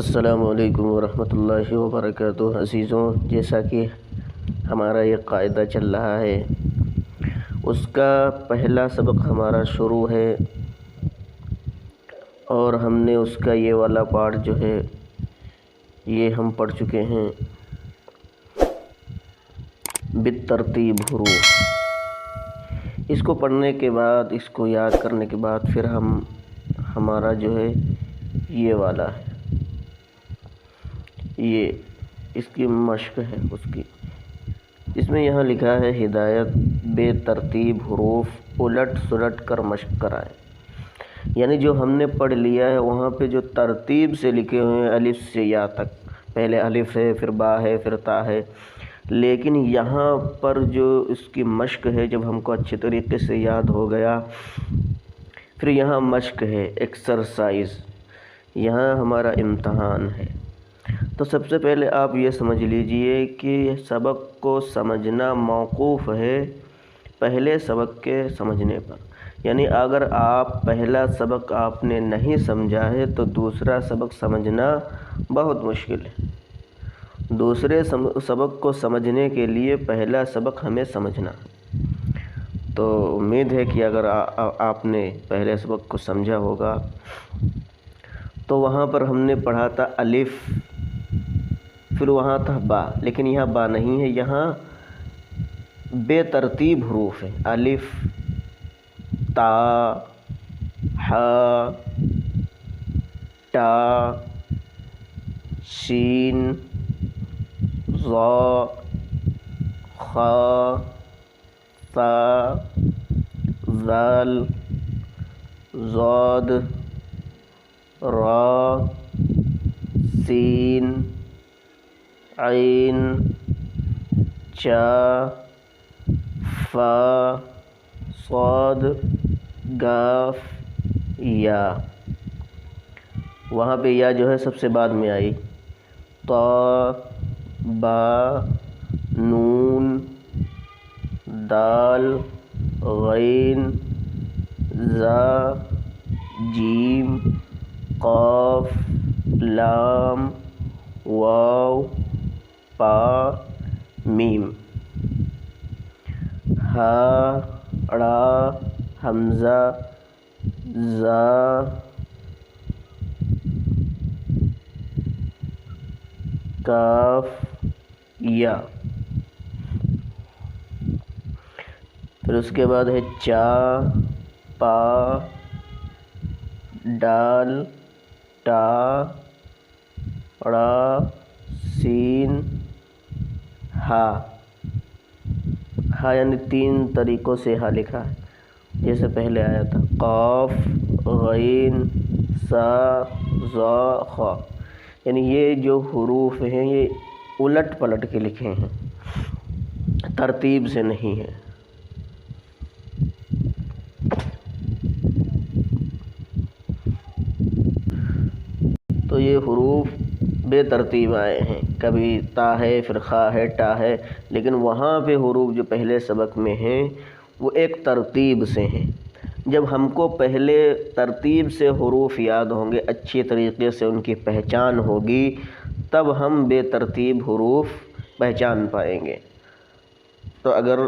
السلام علیکم ورحمۃ اللہ وبرکاتہ۔ عزیزوں، جیسا کہ ہمارا یہ قاعدہ چل رہا ہے، اس کا پہلا سبق ہمارا شروع ہے اور ہم نے اس کا یہ والا پارٹ جو ہے یہ ہم پڑھ چکے ہیں بالترتیب حروف۔ اس کو پڑھنے کے بعد، اس کو یاد کرنے کے بعد پھر ہمارا جو ہے یہ والا ہے، یہ اس کی مشق ہے اس میں یہاں لکھا ہے ہدایت بے ترتیب حروف الٹ سلٹ کر مشق کرائیں۔ یعنی جو ہم نے پڑھ لیا ہے وہاں پہ جو ترتیب سے لکھے ہوئے ہیں الف سے یا تک، پہلے الف ہے، پھر با ہے، پھر تا ہے، لیکن یہاں پر جو اس کی مشق ہے، جب ہم کو اچھے طریقے سے یاد ہو گیا، پھر یہاں مشق ہے، ایکسرسائز، یہاں ہمارا امتحان ہے۔ تو سب سے پہلے آپ یہ سمجھ لیجئے کہ سبق کو سمجھنا موقوف ہے پہلے سبق کے سمجھنے پر۔ یعنی اگر آپ پہلا سبق آپ نے نہیں سمجھا ہے تو دوسرا سبق سمجھنا بہت مشکل ہے۔ دوسرے سبق کو سمجھنے کے لیے پہلا سبق ہمیں سمجھنا۔ تو امید ہے کہ اگر آپ نے پہلے سبق کو سمجھا ہوگا تو وہاں پر ہم نے پڑھا تھا الف، پھر وہاں تھا با، لیکن یہاں با نہیں ہے، یہاں بے ترتیب حروف ہیں۔ الف، تا، ح، ٹا، شین، ظا، خا، ثا، ذال، ضاد، را، سین، عین، چا، فا، صاد، گاف، یا۔ وہاں پہ یا جو ہے سب سے بعد میں آئی۔ طا، با، نون، دال، غین، زا، جیم، قاف، لام، واو، پا، میم۔ ہا، ڑا، حمزہ، زا، کاف، یا۔ پھر اس کے بعد ہے چا، پا، ڈال، ٹا، ڑا، سین، ہا۔ ہا یعنی 3 طریقوں سے ہا لکھا ہے، جیسے پہلے آیا تھا قاف، غین، سا، ظا، خا۔ یعنی یہ جو حروف ہیں یہ الٹ پلٹ کے لکھے ہیں، ترتیب سے نہیں ہیں۔ تو یہ حروف بے ترتیب آئے ہیں، کبھی تا ہے، پھر خا ہے، ٹا ہے، لیکن وہاں پہ حروف جو پہلے سبق میں ہیں وہ ایک ترتیب سے ہیں۔ جب ہم کو پہلے ترتیب سے حروف یاد ہوں گے، اچھی طریقے سے ان کی پہچان ہوگی، تب ہم بے ترتیب حروف پہچان پائیں گے۔ تو اگر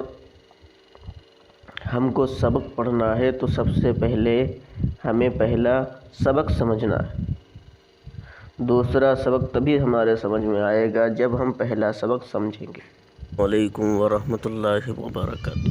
ہم کو سبق پڑھنا ہے تو سب سے پہلے ہمیں پہلا سبق سمجھنا ہے۔ دوسرا سبق تبھی ہمارے سمجھ میں آئے گا جب ہم پہلا سبق سمجھیں گے۔ وعلیکم ورحمۃ اللہ وبرکاتہ۔